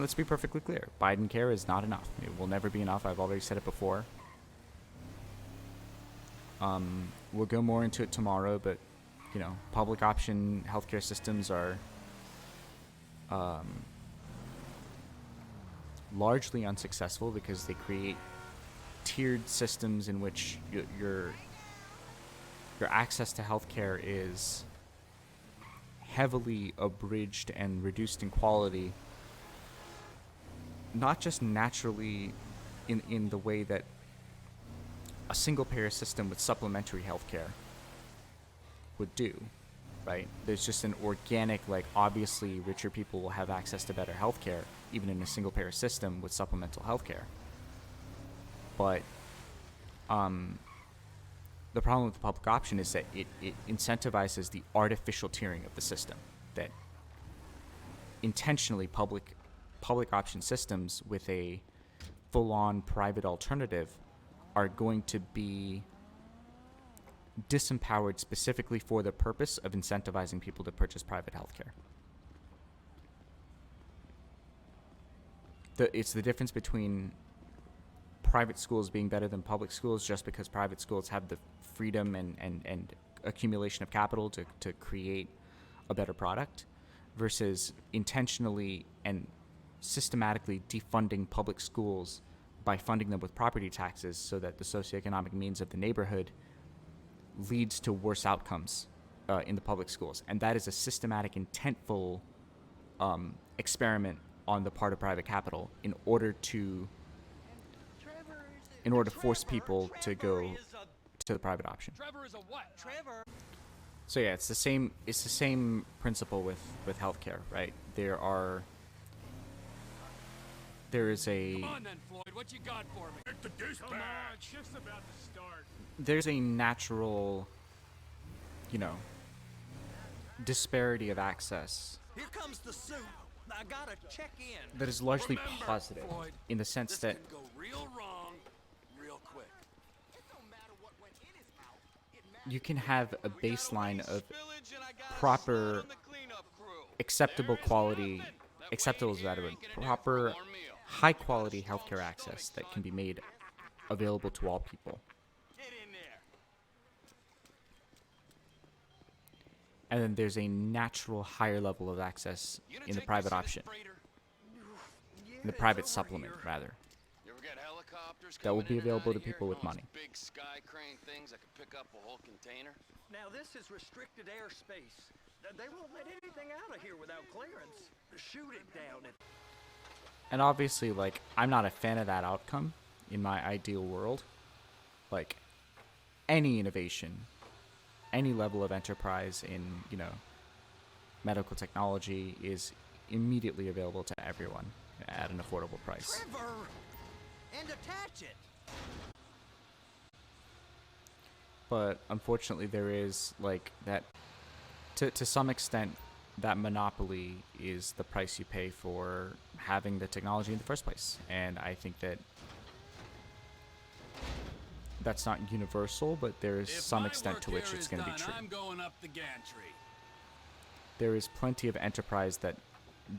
let's be perfectly clear. Biden care is not enough. It will never be enough. I've already said it before. We'll go more into it tomorrow, but, public option healthcare systems are largely unsuccessful because they create tiered systems in which your access to healthcare is heavily abridged and reduced in quality, not just naturally in the way that a single payer system with supplementary healthcare would do, right? There's just an organic, obviously richer people will have access to better healthcare even in a single payer system with supplemental healthcare. But the problem with the public option is that it incentivizes the artificial tiering of the system, that intentionally public option systems with a full-on private alternative are going to be disempowered specifically for the purpose of incentivizing people to purchase private healthcare. It's the difference between private schools being better than public schools just because private schools have the freedom and accumulation of capital to create a better product, versus intentionally and systematically defunding public schools by funding them with property taxes so that the socioeconomic means of the neighborhood leads to worse outcomes in the public schools. And that is a systematic, intentful experiment on the part of private capital in order to force people to go to the private option. So yeah, it's the same principle with healthcare, right? There is a Come on then, Floyd, what you got for me? Come on, shift's about to start. There's a natural, disparity of access Here comes the soup. I gotta check in. that is largely Remember, positive Floyd, in the sense This that could go real wrong, real quick. you can have a baseline of proper, acceptable quality, acceptable is a better word, proper high quality healthcare access that can be made available to all people. Get in there. And then there's a natural higher level of access in the private option, in the private supplement, rather, You ever get helicopters that will coming be in and available outta to here? people with Those money. Big sky crane things that could pick up a whole container. Now this is restricted airspace. They won't let anything out of here without clearance. Shoot it down. And obviously, I'm not a fan of that outcome in my ideal world. Any innovation, any level of enterprise in, medical technology is immediately available to everyone at an affordable price. Trevor! And attach it. But unfortunately, there is, that, to some extent, that monopoly is the price you pay for having the technology in the first place. And I think that that's not universal, but there is some extent to which it's going to be true. I'm going up the gantry. There is plenty of enterprise that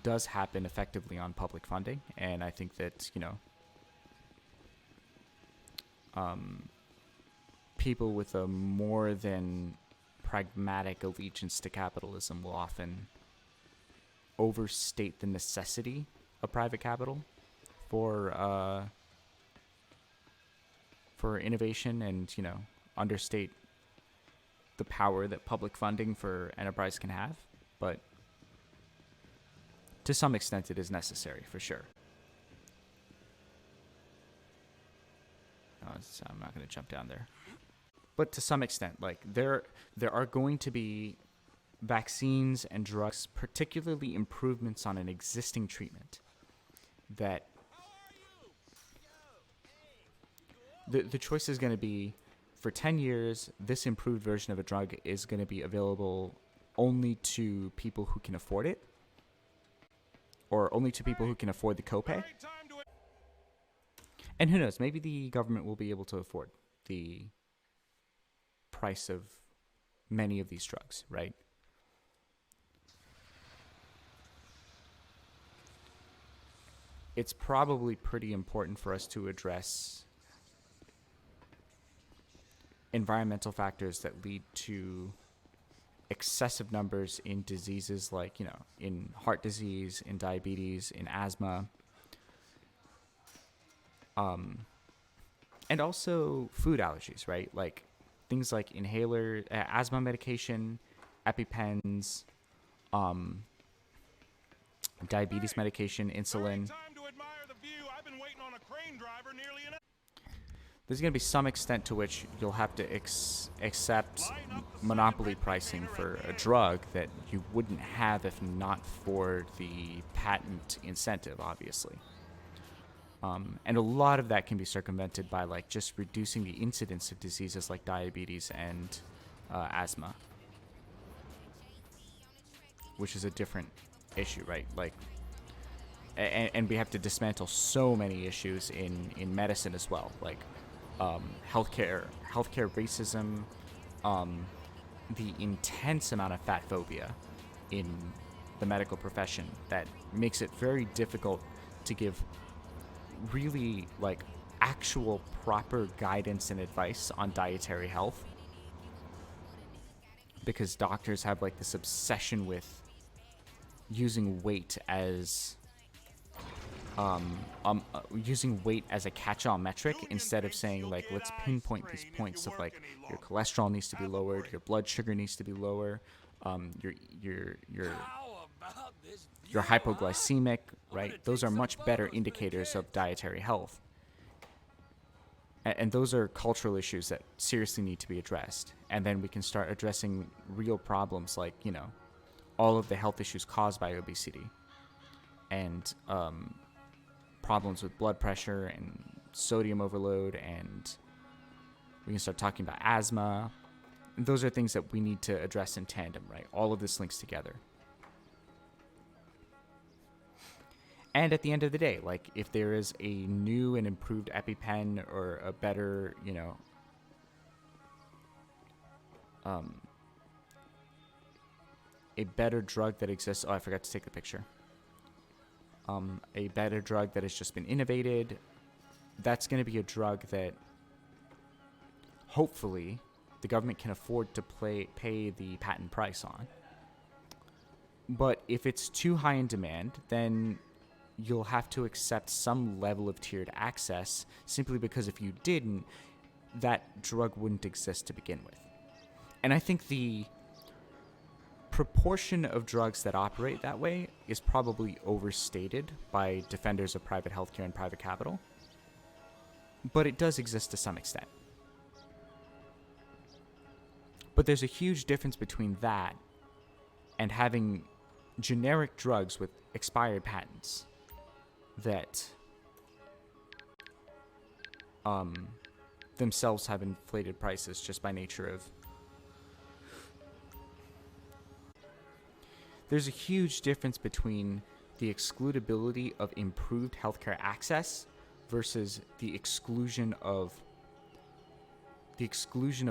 does happen effectively on public funding, and I think that, people with a more than pragmatic allegiance to capitalism will often overstate the necessity of private capital for innovation and, understate the power that public funding for enterprise can have. But to some extent, it is necessary, for sure. I'm not going to jump down there. But to some extent, there are going to be vaccines and drugs, particularly improvements on an existing treatment, that the choice is going to be, for 10 years, this improved version of a drug is going to be available only to people who can afford it, or only to people who can afford the copay. And who knows, maybe the government will be able to afford the price of many of these drugs, right? it's probably pretty important for us to address environmental factors that lead to excessive numbers in diseases like, you know, in heart disease, in diabetes, in asthma, and also food allergies, right? Like things like inhaler, asthma medication, EpiPens, diabetes medication, insulin. Time to admire the view. I've been waiting on a crane driver nearly an There's going to be some extent to which you'll have to accept monopoly pricing for a drug that you wouldn't have if not for the patent incentive, obviously. And a lot of that can be circumvented by like just reducing the incidence of diseases like diabetes and asthma, which is a different issue, right? Like, and we have to dismantle so many issues in medicine as well, like healthcare racism, the intense amount of fat phobia in the medical profession that makes it very difficult to give really like actual proper guidance and advice on dietary health, because doctors have like this obsession with using weight as a catch-all metric instead of saying like, let's pinpoint these points of like your cholesterol needs to be lowered, your blood sugar needs to be lower, you're hypoglycemic, right? Those are much better indicators of dietary health. And those are cultural issues that seriously need to be addressed. And then we can start addressing real problems like, you know, all of the health issues caused by obesity and problems with blood pressure and sodium overload, and we can start talking about asthma. And those are things that we need to address in tandem, right? All of this links together. And at the end of the day, like if there is a new and improved EpiPen or a better, you know, a better drug that exists. Oh, I forgot to take the picture. A better drug that has just been innovated. That's going to be a drug that hopefully the government can afford to pay the patent price on. But if it's too high in demand, then you'll have to accept some level of tiered access, simply because if you didn't, that drug wouldn't exist to begin with. And I think the proportion of drugs that operate that way is probably overstated by defenders of private healthcare and private capital, but it does exist to some extent. But there's a huge difference between that and having generic drugs with expired patents that themselves have inflated prices just by nature of... There's a huge difference between the excludability of improved healthcare access versus the exclusion of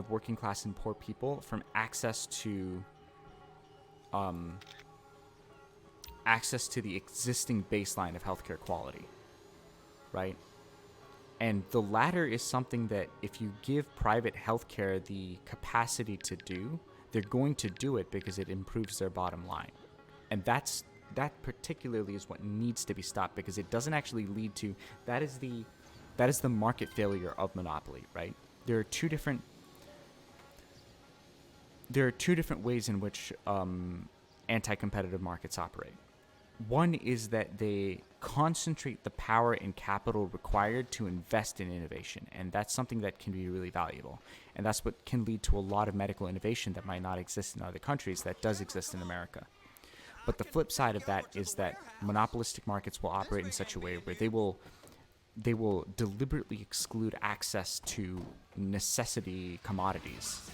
working class and poor people from access to the existing baseline of healthcare quality, right? And the latter is something that if you give private healthcare the capacity to do, they're going to do it because it improves their bottom line. And that particularly is what needs to be stopped, because it doesn't actually lead to... That is the market failure of monopoly, right? There are two different ways in which anti-competitive markets operate. One is that they concentrate the power and capital required to invest in innovation, and that's something that can be really valuable. And that's what can lead to a lot of medical innovation that might not exist in other countries that does exist in America. But the flip side of that is that monopolistic markets will operate in such a way where they will deliberately exclude access to necessity commodities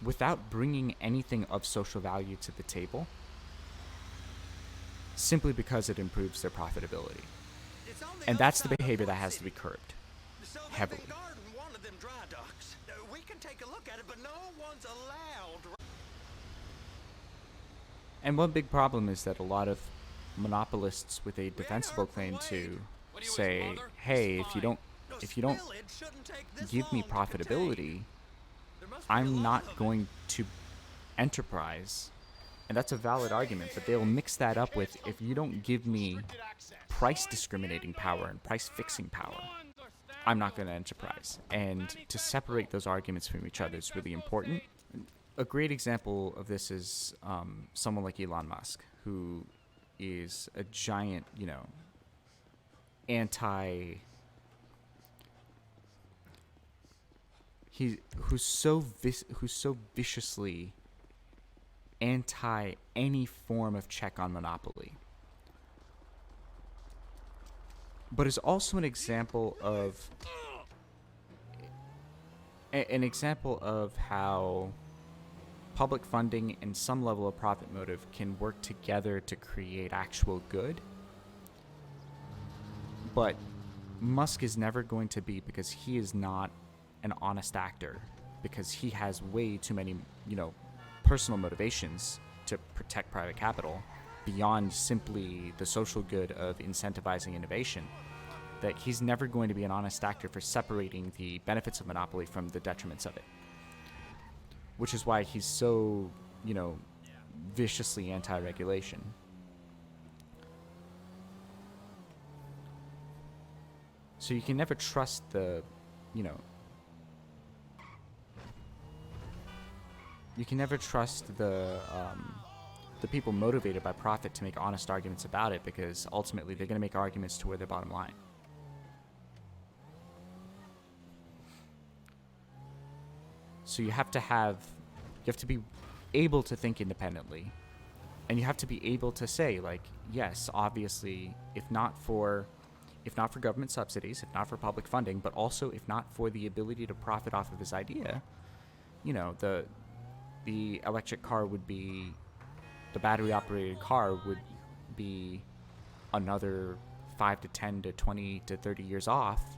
without bringing anything of social value to the table, simply because it improves their profitability. And that's the behavior that has to be curbed heavily. We can take a look at it, but no one's allowed. And one big problem is that a lot of monopolists with a defensible claim to say, mother? hey, It's if you fine. don't No, if you don't still, it shouldn't take this give me long to contain. profitability, There must be a I'm lot not of it. going to enterprise. And that's a valid argument, but they'll mix that up with, if you don't give me price discriminating power and price fixing power, I'm not going to enterprise. And to separate those arguments from each other is really important. A great example of this is someone like Elon Musk, who is a giant, anti. Who's so viciously anti any form of check on monopoly, but is also an example of how public funding and some level of profit motive can work together to create actual good. But Musk is never going to be, because he is not an honest actor, because he has way too many, personal motivations to protect private capital beyond simply the social good of incentivizing innovation, that he's never going to be an honest actor for separating the benefits of monopoly from the detriments of it. Which is why he's so, viciously anti-regulation. So you can never trust the, you can never trust the people motivated by profit to make honest arguments about it, because ultimately they're going to make arguments toward their bottom line. So you have to be able to think independently, and you have to be able to say, like, yes, obviously, if not for government subsidies, if not for public funding, but also if not for the ability to profit off of his idea, the electric car would be, the battery operated car would be another 5 to 10 to 20 to 30 years off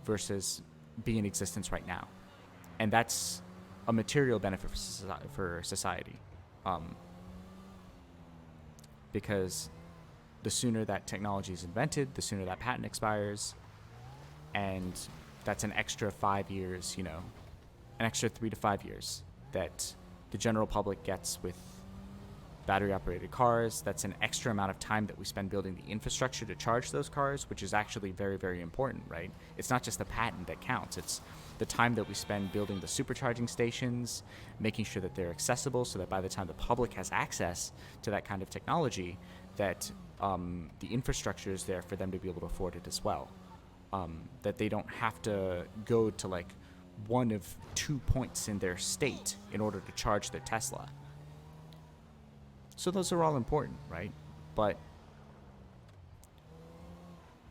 versus be in existence right now. And that's a material benefit for society. Because the sooner that technology is invented, the sooner that patent expires, and that's an extra 5 years, an extra 3 to 5 years that the general public gets with battery operated cars. That's an extra amount of time that we spend building the infrastructure to charge those cars, which is actually very, very important, right? It's not just the patent that counts. It's the time that we spend building the supercharging stations, making sure that they're accessible so that by the time the public has access to that kind of technology, that the infrastructure is there for them to be able to afford it as well. That they don't have to go to like one of 2 points in their state in order to charge their Tesla. So those are all important, right? But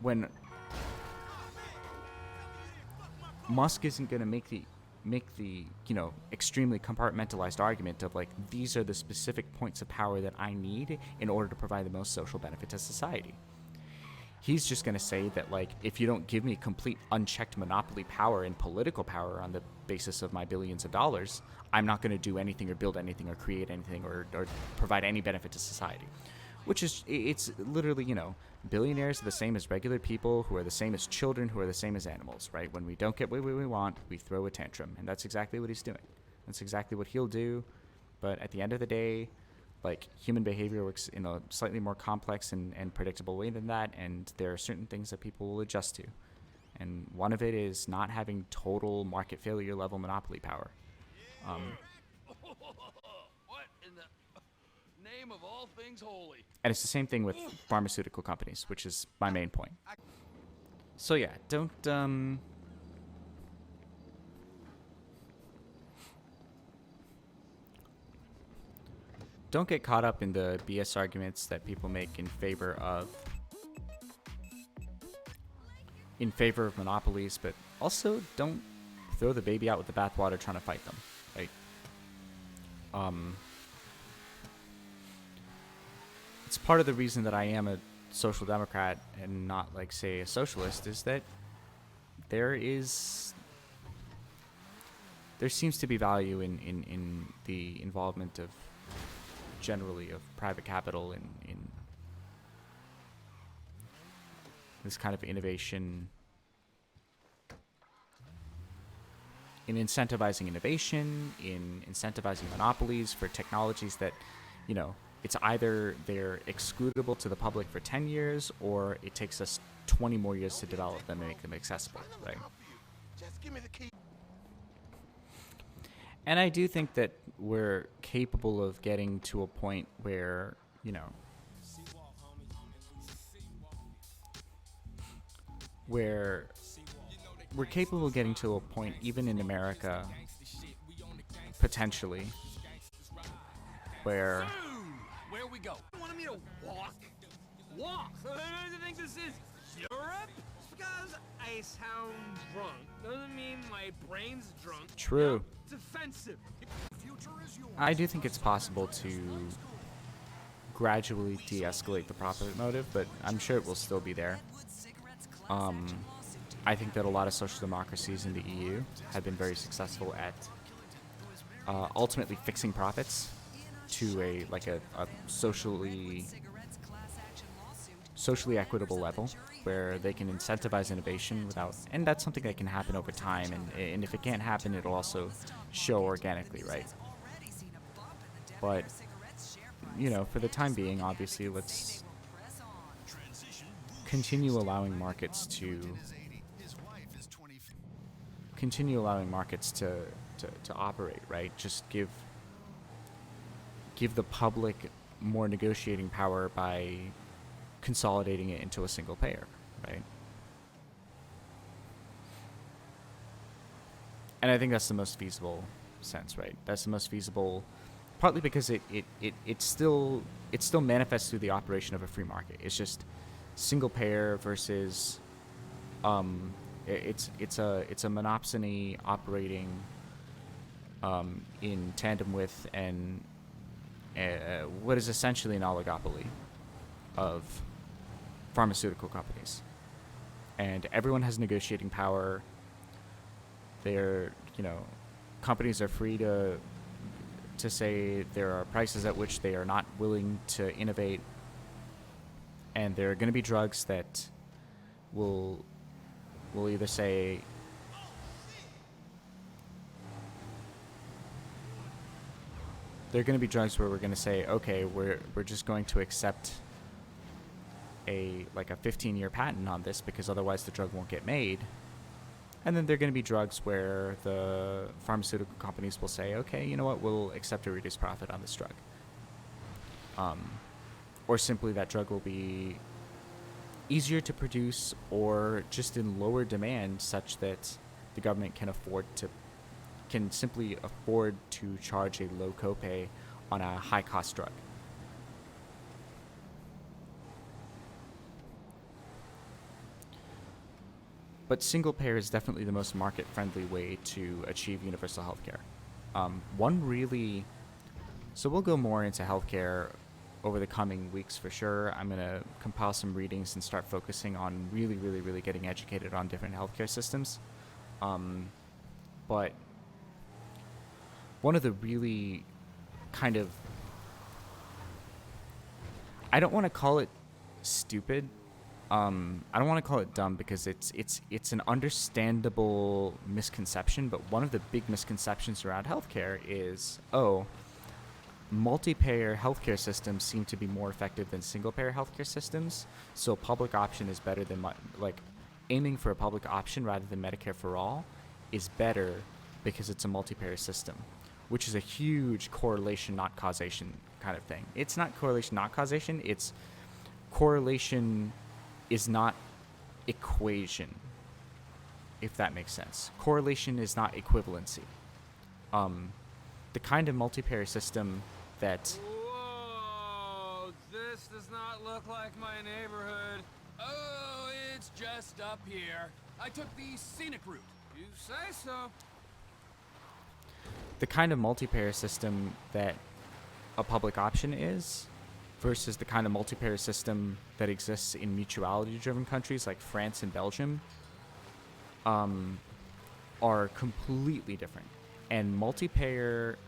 when Musk isn't going to make the extremely compartmentalized argument of like, these are the specific points of power that I need in order to provide the most social benefit to society. He's just going to say that, like, if you don't give me complete unchecked monopoly power and political power on the basis of my billions of dollars, I'm not going to do anything or build anything or create anything or provide any benefit to society. Which is, it's literally, billionaires are the same as regular people, who are the same as children, who are the same as animals, right? When we don't get what we want, we throw a tantrum. And that's exactly what he's doing. That's exactly what he'll do. But at the end of the day, like, human behavior works in a slightly more complex and predictable way than that, and there are certain things that people will adjust to. And one of it is not having total market failure level monopoly power. What in the name of all things holy? And it's the same thing with pharmaceutical companies, which is my main point. So yeah, don't get caught up in the BS arguments that people make in favor of monopolies, but also don't throw the baby out with the bathwater trying to fight them, right? It's part of the reason that I am a social democrat and not, like, say, a socialist, is that there seems to be value in the involvement of generally of private capital in this kind of innovation, in incentivizing innovation, in incentivizing monopolies for technologies that, you know, it's either they're excludable to the public for 10 years or it takes us 20 more years to develop them and make them accessible, right? Just give me the key. And I do think that we're capable of getting to a point where, you know, where we're capable of getting to a point, even in America, potentially, where Where we go? You wanted me to walk? Walk? So I think this is Europe? Because I sound drunk doesn't mean my brain's drunk. True. It's offensive. I do think it's possible to gradually de-escalate the profit motive, but I'm sure it will still be there. I think that a lot of social democracies in the EU have been very successful at ultimately fixing profits to a socially equitable level where they can incentivize innovation without, and that's something that can happen over time, and if it can't happen, it'll also show organically, right? But, you know, for the time being, obviously, let's continue allowing markets to operate, right? Just give the public more negotiating power by consolidating it into a single payer, right? And I think that's the most feasible sense, right? That's the most feasible, partly because it still manifests through the operation of a free market. It's just single payer versus it's a monopsony operating in tandem with an what is essentially an oligopoly of pharmaceutical companies, and everyone has negotiating power. They're, you know, companies are free to say there are prices at which they are not willing to innovate, and there are going to be drugs that will either say there are going to be drugs where we're going to say, okay, we're just going to accept a 15-year patent on this because otherwise the drug won't get made. And then there are going to be drugs where the pharmaceutical companies will say, okay, you know what, we'll accept a reduced profit on this drug. Or simply that drug will be easier to produce or just in lower demand such that the government can simply afford to charge a low copay on a high-cost drug. But single payer is definitely the most market-friendly way to achieve universal healthcare. So we'll go more into healthcare over the coming weeks for sure. I'm going to compile some readings and start focusing on really, really, really getting educated on different healthcare systems. But one of the really kind of, I don't want to call it stupid. I don't want to call it dumb because it's an understandable misconception, but one of the big misconceptions around healthcare is, multi-payer healthcare systems seem to be more effective than single-payer healthcare systems, so public option is better than, aiming for a public option rather than Medicare for all is better because it's a multi-payer system, which is a huge correlation, not causation kind of thing. It's not correlation, not causation. It's correlation is not equation, if that makes sense. Correlation is not equivalency. The kind of multi-payer system that... Whoa, this does not look like my neighborhood. Oh, it's just up here. I took the scenic route. You say so. The kind of multi-payer system that a public option is versus the kind of multi-payer system that exists in mutuality-driven countries like France and Belgium are completely different. And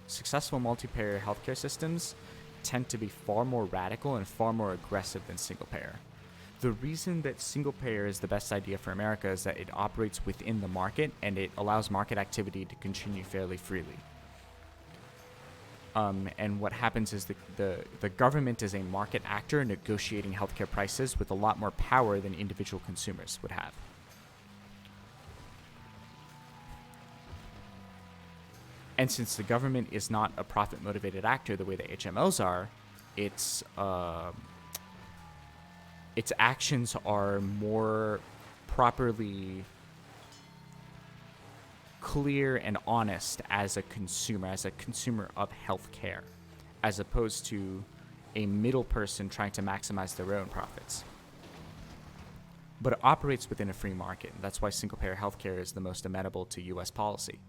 successful multi-payer healthcare systems tend to be far more radical and far more aggressive than single-payer. The reason that single payer is the best idea for America is that it operates within the market and it allows market activity to continue fairly freely. And what happens is the government is a market actor negotiating healthcare prices with a lot more power than individual consumers would have. And since the government is not a profit-motivated actor the way the HMOs are, its actions are more properly clear and honest as a consumer of healthcare, as opposed to a middle person trying to maximize their own profits. But it operates within a free market. That's why single-payer healthcare is the most amenable to U.S. policy.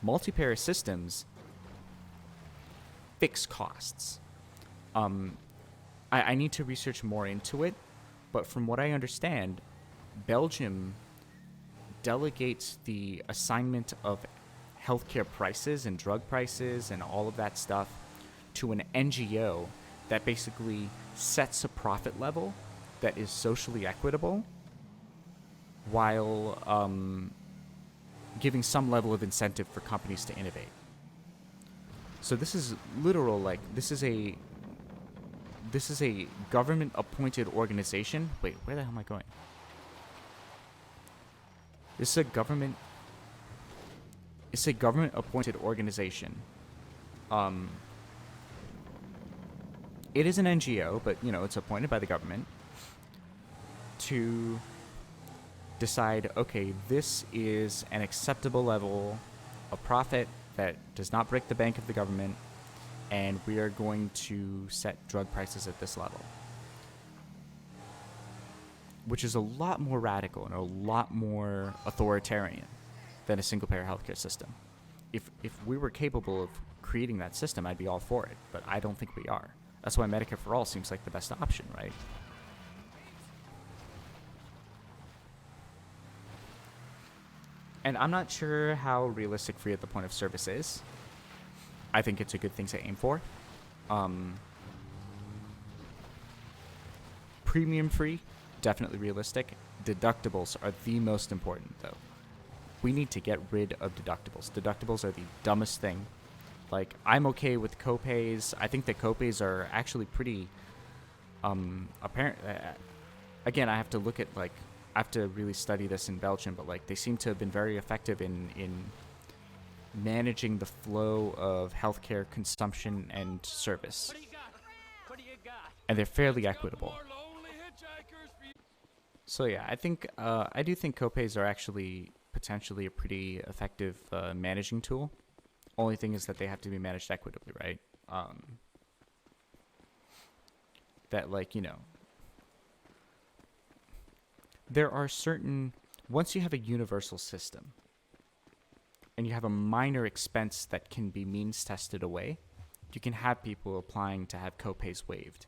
Multi-payer systems fix costs. I need to research more into it, but from what I understand, Belgium delegates the assignment of healthcare prices and drug prices and all of that stuff to an NGO that basically sets a profit level that is socially equitable while giving some level of incentive for companies to innovate. So this is literal, like, this is a government-appointed organization. Wait, where the hell am I going? It's a government-appointed organization. It is an NGO, but, you know, it's appointed by the government to decide, okay, this is an acceptable level of profit that does not break the bank of the government, and we are going to set drug prices at this level. Which is a lot more radical and a lot more authoritarian than a single-payer healthcare system. If we were capable of creating that system, I'd be all for it, but I don't think we are. That's why Medicare for All seems like the best option, right? And I'm not sure how realistic free at the point of service is. I think it's a good thing to aim for. Premium free, definitely realistic. Deductibles are the most important, though. We need to get rid of deductibles. Deductibles are the dumbest thing. Like, I'm okay with copays. I think that copays are actually pretty apparent. Again, I have to look at, like, I have to really study this in Belgium, but, like, they seem to have been very effective in managing the flow of healthcare consumption and service. What do you got? What do you got? And they're fairly equitable. More lonely hitchhikers for you. So yeah, I do think copays are actually potentially a pretty effective managing tool. Only thing is that they have to be managed equitably, right? That, like, you know, there are certain, once you have a universal system and you have a minor expense that can be means tested away, you can have people applying to have copays waived.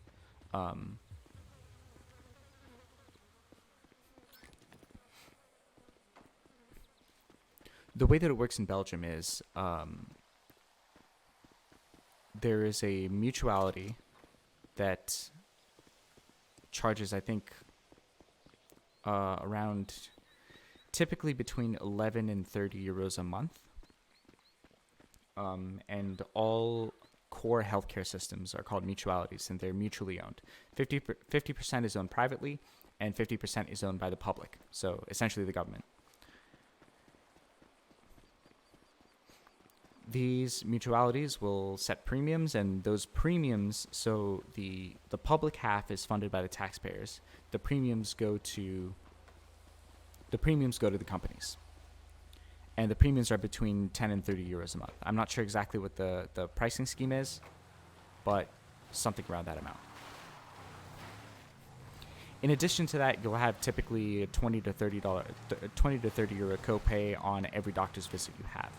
The way that it works in Belgium is there is a mutuality that charges, I think, around typically between 11 and 30 euros a month. And all core healthcare systems are called mutualities, and they're mutually owned. 50% is owned privately, and 50% is owned by the public, so essentially the government. These mutualities will set premiums, and those premiums, so the public half is funded by the taxpayers. The premiums go to the companies. And the premiums are between 10 and 30 euros a month. I'm not sure exactly what the pricing scheme is, but something around that amount. In addition to that, you'll have typically a $20 to $30 copay on every doctor's visit you have.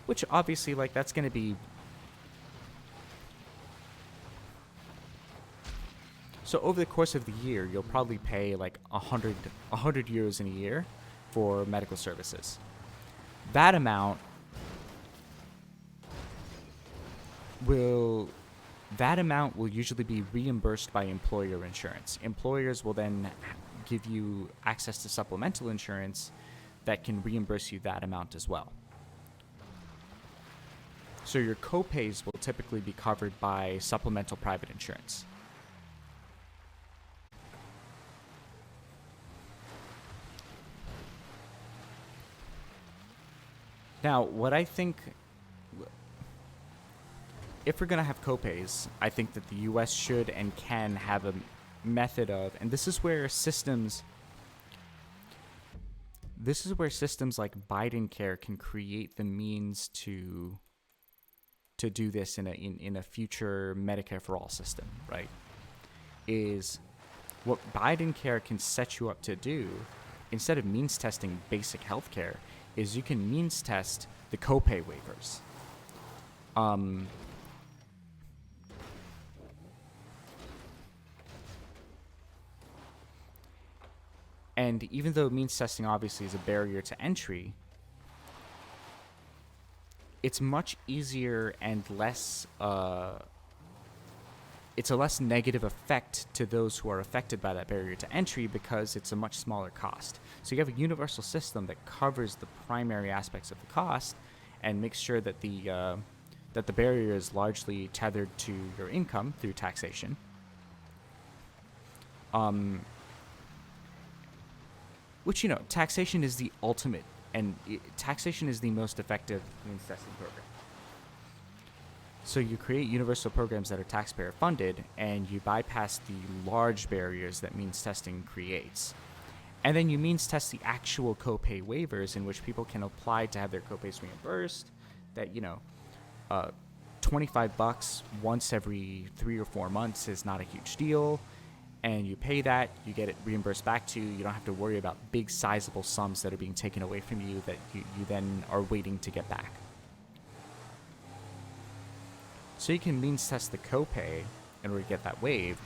Which obviously, like, that's going to be... So over the course of the year, you'll probably pay like 100 euros in a year for medical services. That amount will that amount will usually be reimbursed by employer insurance. Employers will then give you access to supplemental insurance that can reimburse you that amount as well. So your copays will typically be covered by supplemental private insurance. Now, what I think, if we're going to have copays, I think that the US should and can have a method of, and this is where systems like Biden Care can create the means to do this in a future Medicare for All system, right? Is what Biden Care can set you up to do, instead of means testing basic healthcare, is you can means test the copay waivers. And even though means testing obviously is a barrier to entry, it's much easier and less, it's a less negative effect to those who are affected by that barrier to entry because it's a much smaller cost. So you have a universal system that covers the primary aspects of the cost and makes sure that the barrier is largely tethered to your income through taxation. Which, you know, taxation is the ultimate, and taxation is the most effective means testing program. So you create universal programs that are taxpayer funded, and you bypass the large barriers that means testing creates. And then you means test the actual copay waivers in which people can apply to have their copays reimbursed. That, you know, $25 once every 3 or 4 months is not a huge deal. And you pay that, you get it reimbursed back to you. You don't have to worry about big sizable sums that are being taken away from you that you then are waiting to get back. So you can means test the copay in order to get that waived.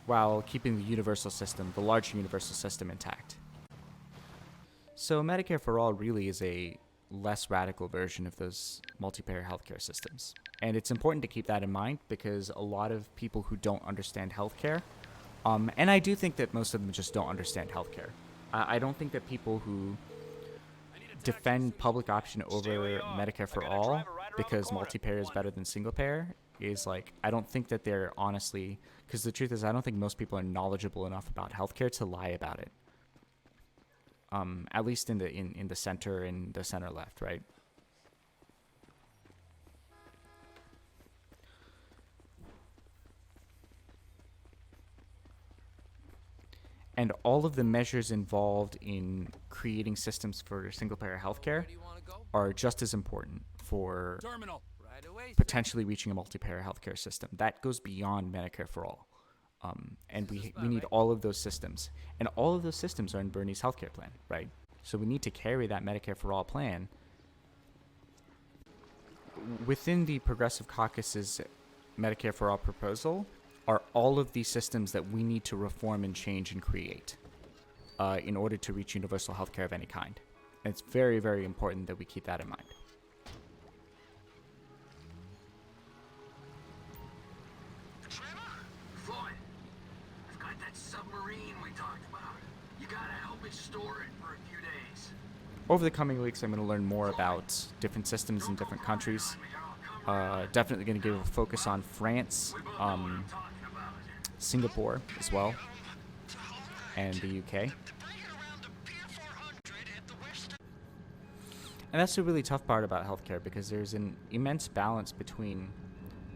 While keeping the universal system, the larger universal system, intact. So Medicare for All really is a less radical version of those multi-payer healthcare systems. And it's important to keep that in mind because a lot of people who don't understand healthcare, and I do think that most of them just don't understand healthcare. I don't think that people who defend public option over Medicare for All because multi-payer is better than single payer is like, I don't think that they're honestly, because the truth is I don't think most people are knowledgeable enough about healthcare to lie about it. At least in the center and the center left, right? And all of the measures involved in creating systems for single-payer healthcare are just as important for Terminal. potentially reaching a multi-payer healthcare system. That goes beyond Medicare for All. And we need all of those systems. And all of those systems are in Bernie's healthcare plan, right? So we need to carry that Medicare for All plan. Within the Progressive Caucus's Medicare for All proposal are all of these systems that we need to reform and change and create in order to reach universal healthcare of any kind. And it's very, very important that we keep that in mind. Floyd, I've got that submarine we talked about. You gotta help me store it for a few days. Over the coming weeks, I'm going to learn more about different systems in different countries. Definitely going to give a focus on France, Singapore as well, and the UK. And that's the really tough part about healthcare because there's an immense balance between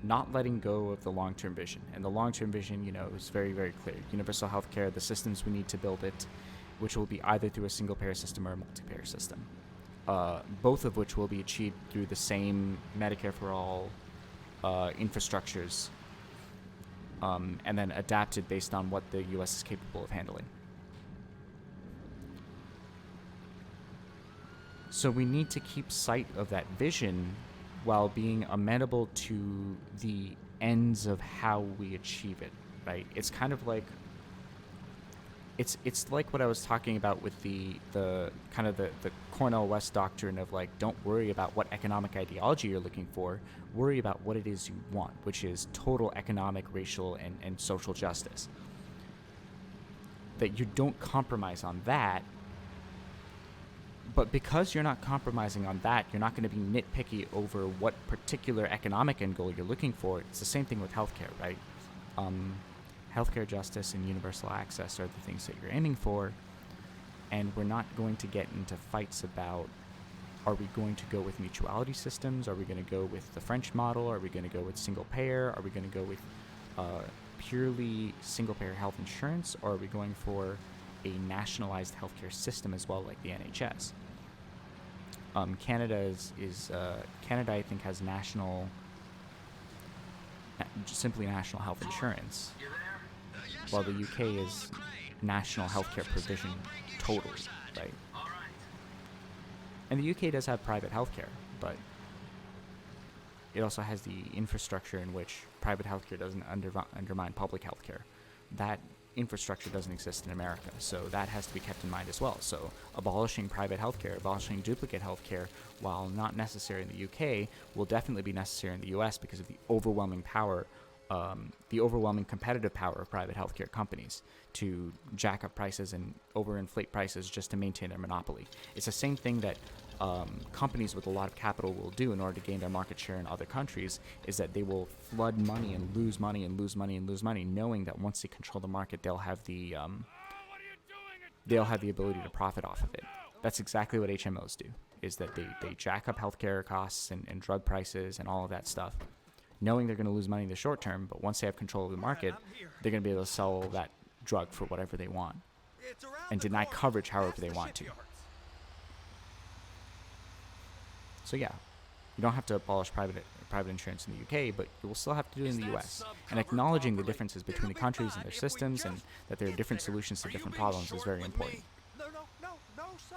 not letting go of the long-term vision. And the long-term vision, you know, is very, very clear. Universal healthcare, the systems we need to build it, which will be either through a single-payer system or a multi-payer system. Both of which will be achieved through the same Medicare for All infrastructures, and then adapted based on what the U.S. is capable of handling. So we need to keep sight of that vision while being amenable to the ends of how we achieve it. right? It's kind of like it's like what I was talking about with the kind of the Cornel West doctrine of like, don't worry about what economic ideology you're looking for, worry about what it is you want, which is total economic, racial, and social justice. That you don't compromise on that, but because you're not compromising on that, you're not going to be nitpicky over what particular economic end goal you're looking for. It's the same thing with healthcare, right? Healthcare justice and universal access are the things that you're aiming for, and we're not going to get into fights about, are we going to go with mutuality systems? Are we going to go with the French model? Are we going to go with single payer? Are we going to go with purely single payer health insurance? Or are we going for a nationalized healthcare system as well, like the NHS? Canada Canada, I think, has simply national health insurance, You there? while the UK is national healthcare provision totally, right? All right. And the UK does have private healthcare, but it also has the infrastructure in which private healthcare doesn't undermine public healthcare. That infrastructure doesn't exist in America, so that has to be kept in mind as well. So abolishing private healthcare, abolishing duplicate healthcare, while not necessary in the UK, will definitely be necessary in the US because of the overwhelming power, the overwhelming competitive power of private healthcare companies to jack up prices and overinflate prices just to maintain their monopoly. It's the same thing that companies with a lot of capital will do in order to gain their market share in other countries, is that they will flood money and lose money and lose money and lose money, knowing that once they control the market, they'll have the ability to profit off of it. That's exactly what HMOs do, is that they jack up healthcare costs and drug prices and all of that stuff, knowing they're going to lose money in the short term, but once they have control of the market, they're going to be able to sell that drug for whatever they want and deny coverage however they want to. So yeah, you don't have to abolish private insurance in the UK, but you will still have to do it in the US. And acknowledging the differences between the countries and their systems, and that there are different solutions to different problems, is very important. No, sir.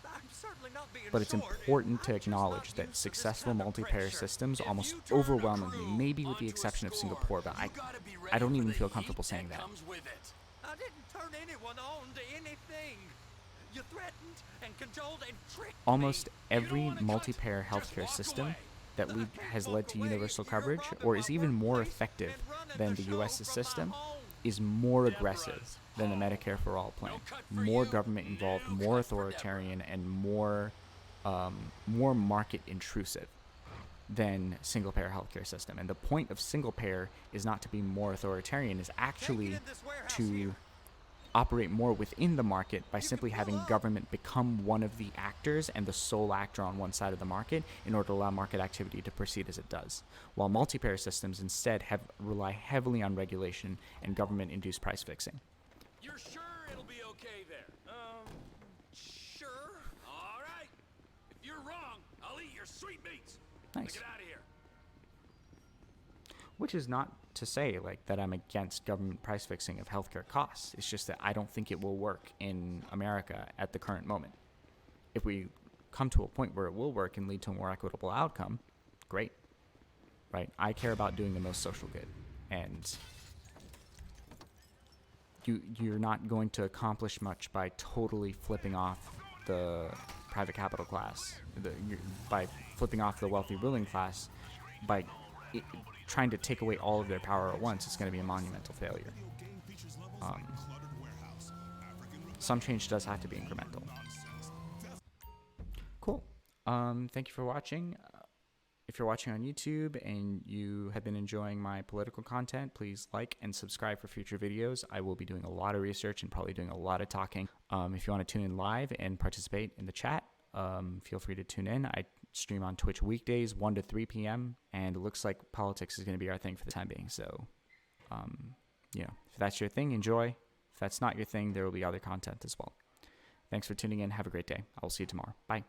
I'm certainly not being But it's important to acknowledge that successful multi-payer systems almost overwhelmingly, maybe with the exception of Singapore, but I don't even feel comfortable saying that. I didn't turn anyone on to anything. You threatened and cajoled and tricked Almost me. every multi-payer healthcare system that has led to universal coverage, or is even more effective than the US's system, is more aggressive than the Medicare for All plan. More government involved, more authoritarian, and more market intrusive than single payer healthcare system. And the point of single payer is not to be more authoritarian, is actually to operate more within the market by simply having government become one of the actors and the sole actor on one side of the market in order to allow market activity to proceed as it does. While multi-payer systems instead rely heavily on regulation and government-induced price fixing. You're sure it'll be okay there? Sure. All right. If you're wrong, I'll eat your sweetmeats. Nice. Get out of here. Which is not to say like that I'm against government price fixing of healthcare costs. It's just that I don't think it will work in America at the current moment. If we come to a point where it will work and lead to a more equitable outcome, great. Right? I care about doing the most social good. And you're not going to accomplish much by totally flipping off the private capital class, by flipping off the wealthy ruling class, by trying to take away all of their power at once. It's going to be a monumental failure. Some change does have to be incremental. Cool. Thank you for watching. If you're watching on YouTube and you have been enjoying my political content, please like and subscribe for future videos. I will be doing a lot of research and probably doing a lot of talking. If you want to tune in live and participate in the chat, feel free to tune in. I stream on Twitch weekdays, 1 to 3 p.m., and it looks like politics is going to be our thing for the time being. So, if that's your thing, enjoy. If that's not your thing, there will be other content as well. Thanks for tuning in. Have a great day. I will see you tomorrow. Bye.